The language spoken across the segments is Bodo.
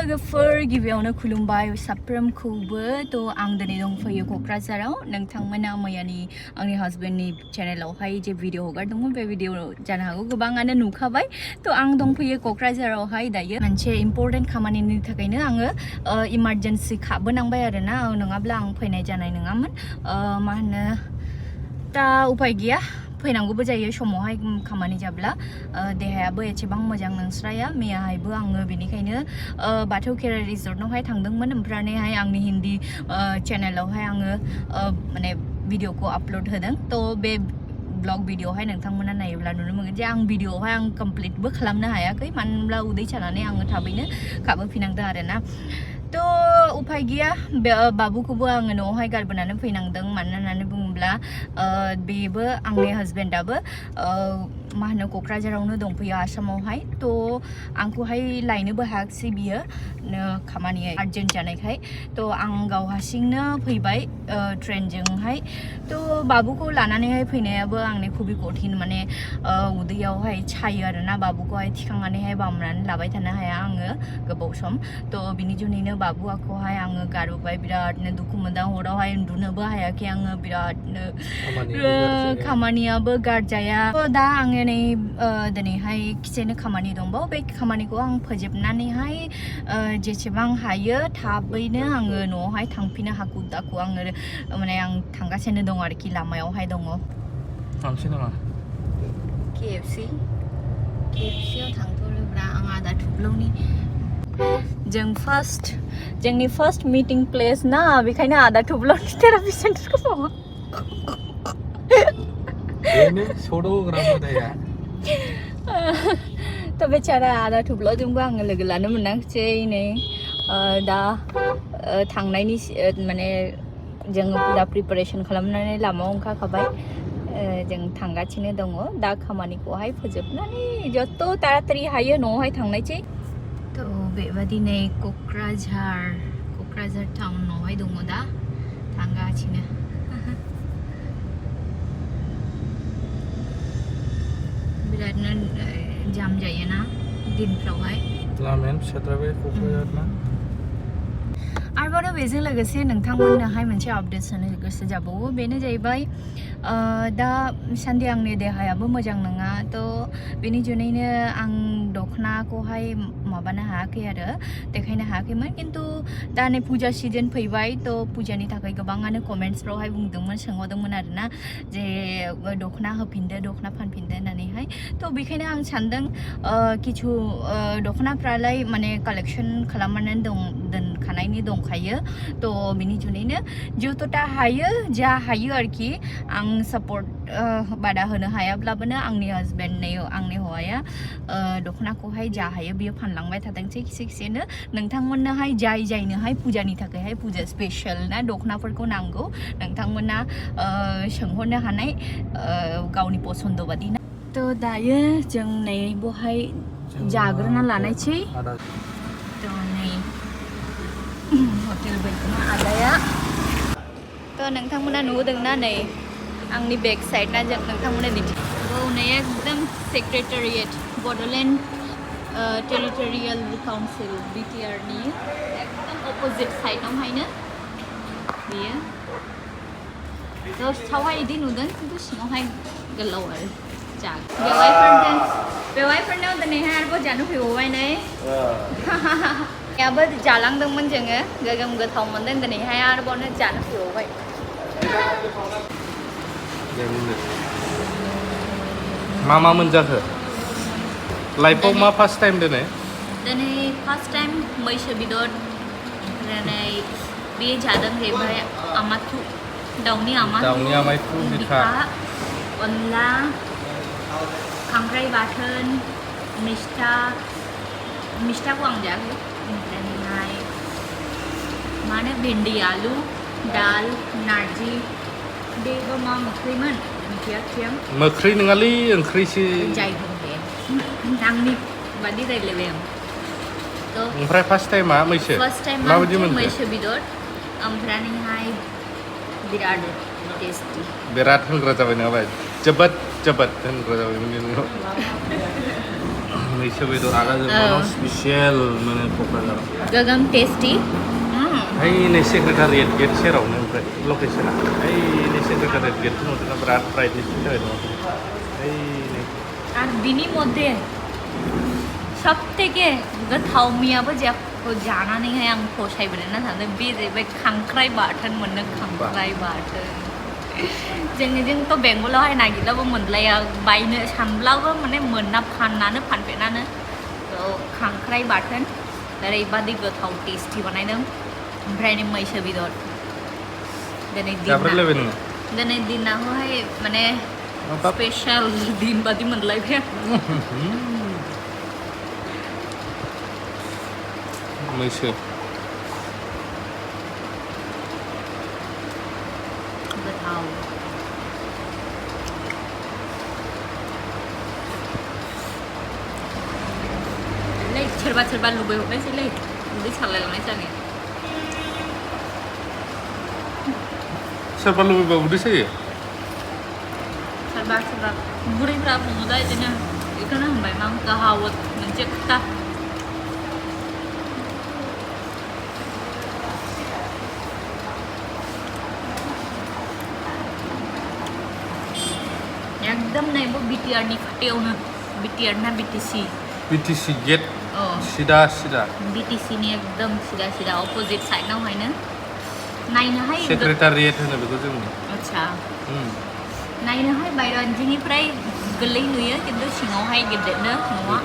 लोगोफोर गिबियावनो खुलुमबाय साफ्रोमखौबो थ' आं दिनै दंफैयो क'क्राझाराव नोंथांमोना मैयानि आंनि हासबेन्डनि चेनेलावहाय जे भिडिअ हगारदोंमोन बे भिडिअ जानो हागौ गोबाङानो नुखाबाय थ' आं दंफैयो क'क्राझारावहाय दायो मोनसे इम्परटेन्ट खामानिनि थाखायनो आङो इमारजेन्सि खाबोनांबाय आरोना नङाब्ला आं फैनाय जानाय नङामोन मा होनो दा उपाय गैया फैनांगौबो जायो समावहाय खामानि जाब्ला देहायाबो एसेबां मोजां नंस्राया मैयाहायबो आङो बेनिखायनो बाथौ खेराइ रिजर्टआवहाय थांदोंमोन ओमफ्रायहाय आंनि हिन्दी चेनेलावहाय आङो माने भिडिअखौ आपल'ड होदों थ' बे ब्लग भिडिअआवहाय नोंथांमोना नायोब्ला नुनो मोनगोन जे आं भिडिअआवहाय आं कमप्लिटबो खालामनो हायाखै मानो होनब्ला उदै सानानै आङो थाबैनो खाबोफिनांदों आरोना थ' उपाय गैया बाबुखौबो आङो न'आवहाय गारबोनानै फैनांदों मानो होननानै बुङोब्ला बेबो आंनि हासबेन्डआबो मा होनो क'क्राझारावनो दंफैयो आसामावहाय थ' आंखौहाय लायनोबो हायाखिसै बियो खामानिया आर्जेन्ट जानायखाय थ' आं गाव हारसिंनो फैबाय ट्रेनजोंहाय थ' बाबुखौ लानानैहाय फैनायाबो आंनि खुबै कठिन माने उदैयावहाय सायो आरोना बाबुखौहाय थिखांनानैहाय बामनानै लाबाय थानो हाया आङो गोबाव सम थ' बिनि जुनैनो बाबुखौहाय आङो गारबोबाय बिरादनो दुखु मोनदां हरावहाय उन्दुनोबो हायाखै आङो बिरादनो खामानियाबो गारजाया दा आङो नै दिनैहाय खिसेनो खामानि दंबावो बे खामानिखौ आं फोजोबनानैहाय जेसेबां हायो थाबैनो आङो न'आवहाय थांफिनो हाखु दाखु आङो माने आं थांगासिनो दं आरोखि लामायावहाय दङ थांसै नामा KFCयाव थांथ'नोब्ला आं आदा थुब्लौनि जोंनि फार्स्ट मिटिं प्लेस ना बेखायनो आदा थुब्लौनि थेरापि सेन्टारखौ मावा बेनो सद'ग्राम दाया थ' बेचारा आदा थुब्लौजोंबो आङो लोगो लानो मोनाखिसै नै दा थांनायनि माने जोङो पुरा प्रिपारेसन खालामनानै लामायाव ओंखारखाबाय जों थांगासिनो दङ दा खामानिखौहाय फोजोबनानै जत' तारातारि हायो न'आवहाय थांनायसै थ' बेबादिनो क'क्राझार टाउनावहाय दङ दा थांगासिनो बिरादनो जाम जायोना दिनफ्रावहाय लामायानो फिसाद्राय क'क्राझारना आरोबाव बेजों लोगोसे नोंथांमोननोहाय मोनसे आपडेट होनो गोसो जाबावो बेनो जाहैबाय दा सान्दि आंनि देहायाबो मोजां नङा थ' बेनि जुनैनो आं दख'नाखौहाय माबानो हायाखै आरो देखायनो हायाखैमोन खिन्थु दा नै फुजा सिजन फैबाय थ' फुजानि थाखाय गोबाङानो कमेन्ट्सफ्रावहाय बुंदोंमोन सोंहरदोंमोन आरोना जे दख'ना होफिनदो दख'ना फानफिनदो होननानैहाय थ' बेखायनो आं सानदों किछु दख'नाफ्रालाय माने कालेक्सन खालामनानै दोनखानायनि दंखायो थ' बिनि जुनैनो जत'था हायो जा हायो आरोखि आं सापर्ट बादा होनो हायाब्लाबोनो आंनि हासबेन्ड आंनि हौवाया दख'नाखौहाय जा हायो बियो फानलांबाय थादोंसै खिसेनो नोंथांमोननोहाय जायनोहाय फुजानि थाखायहाय फुजा स्पेशल ना दख'नाफोरखौ नांगौ नोंथांमोना सोंहरनो हानाय गावनि पसन्द बादि ना थ' दायो जों नै बहाय जाग्रोना लानायसै थ' नै हटेल बायदिनो आदाया थ' नोंथांमोना नुदोंना नै आंनि बेक साइड ना जों नोंथांमोना नै एकदम सेक्रेटारियेट बड'लेण्ड टेरिटरियेल काउन्सिल बिटिआरनि एकदम अपोजिट साइडआवहायनो बेयो थ' सावहाय बिदि नुदों खिन्थु सिङावहाय गोलाव आरो बेवाइफोरनाव दिनैहाय आरोबाव जानो फैबावबाय नै याबो जालांदोंमोन जोङो गोगोम गोथाव मोनदों दिनैहाय आरोबावनो जानो फैबावबाय मा मोनजाखो लाइफआव मा फार्स्ट टाइम दिनै फार्स्ट टाइम मैसो बेदर दिनै बे जादों जाहैबाय आमाथु दाउनि आमाथु बिखा अनला खांख्राइ बाथोन मिस्थाखौ आं जायाखै ओमफ्रायहाय मा होनो भिन्डी आलु दाल नारजि बेबो मा मोख्रैमोन ओंख्रिया मोख्रै नङालै ओंख्रिसो जायखौ दे आंनि बादि रायलायबाय आं ओमफ्राय फार्स्ट टाइमा मैसो माबायदि मोनखो मैसो बेदर ओमफ्रायहाय बिराद टेस्टि बिराद होनग्रा जाबाय नङाबा जोबोद होनग्रा जाबाय मैसो बेदर आगा जों स्पेशल मोनो क'क्राझाराव गोगोम टेस्टी नै सेक्रेटारियेट गेट सेरावनो ओमफ्राय लकेसना नै सेक्रेटारियेट गेटखौ नुदोंना बिराद प्राइभेटनि थाखाय दङ नै আর बिनि मध्य सबथेके गोथाव मैयाबो जानानैहाय आं फसायबोदोंना सानदों बे जाहैबाय खांख्राइ बाथोन मोननो खांख्राइ बाथोन जोंनिजोंथ' बेंगलावहाय नागिरब्लाबो मोनलाया बायनो सानब्लाबो माने मोनना फानफेरानो खांख्राइ बाथोन ओरैबादि गोथाव टेस्टि बानायदों ओमफ्राय मैसो बेदर दिनै दिनावहाय माने स्पेशल दिन बादि मोनलायबाय मैसो गोथाव सोरबा लुबैहरनायसैलै उदै सालायलांनाय जानो सोरबा लुबैबा उदै सायो सोरबा बुरैफ्रा बुङो दा बिदिनो बेखौनो होनबाय मा गाहावत मोनसे खोथा एकदम नैबो बिटिआरनि खाथियावनो बिटिआर ना बिटिसि गेट सिदा बिटिसिनि एकदम सिदा अपोजिट साइडआवहायनो नायनोहाय सेक्रेटारियेट होनो बेखौ जों आच्छा नायनोहाय बायजोनिफ्राय गोरलै नुयो खिन्थु सिङावहाय गेदेरनो नङा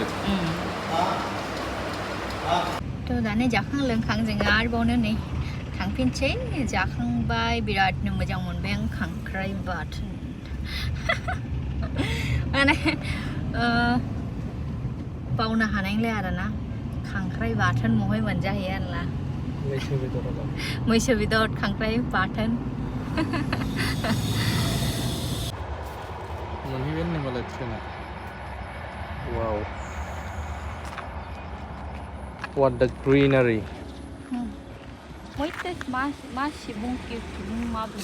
थ' दानो जाखां लोंखां जोङो आरोबावनो नै थांफिनसै जाखांबाय बिरादनो मोजां मोनबाय आं खांख्राइ बाथोन माने बावनो हानायलाय आरोना खांख्राइ बाथोन महै मोनजाहैयो आरोना मैसो बेदर खांख्राइ बाथोन मोनहैगोन होनबालाय ट्रेना वाव what the greenery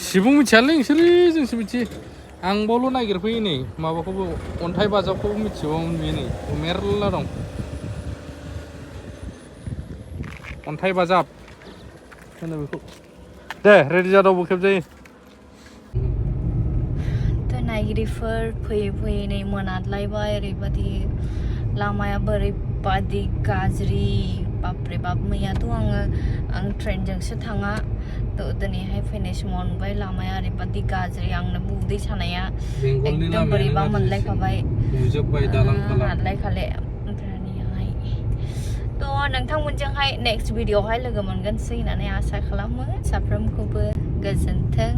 सिबुं मिथियालै नोंसोरो जोंसो मिथियो आं बावल' नागिरफैयो नै माबाखौबो अन्थाइ बाजाबखौबो मिथिबावोमोन बेयो नै मेरला दं अन्थाइ बाजाब होनो बेखौ दे रेडि जादावबो खेबजायो थ' नायगिरिफोर फैयै नै मोनाद्लायबाय ओरैबादि लामायाबो ओरैबादि गाज्रि बापरे बाप मैयाथ' आं ट्रेनजोंसो थाङा थ' दिनैहाय फैनाय समाव नुबाय लामाया ओरैबादि गाज्रि आंनोबो उदै सानाया एकदम बोरैबा मोनलायखाबाय हादलायखाले ओमफ्राय थ' नोंथांमोनजोंहाय नेक्स्ट भिडिअ'आवहाय लोगो मोनगोनसै होननानै आसा खालामो साफ्रोमखौबो गोजोन्थों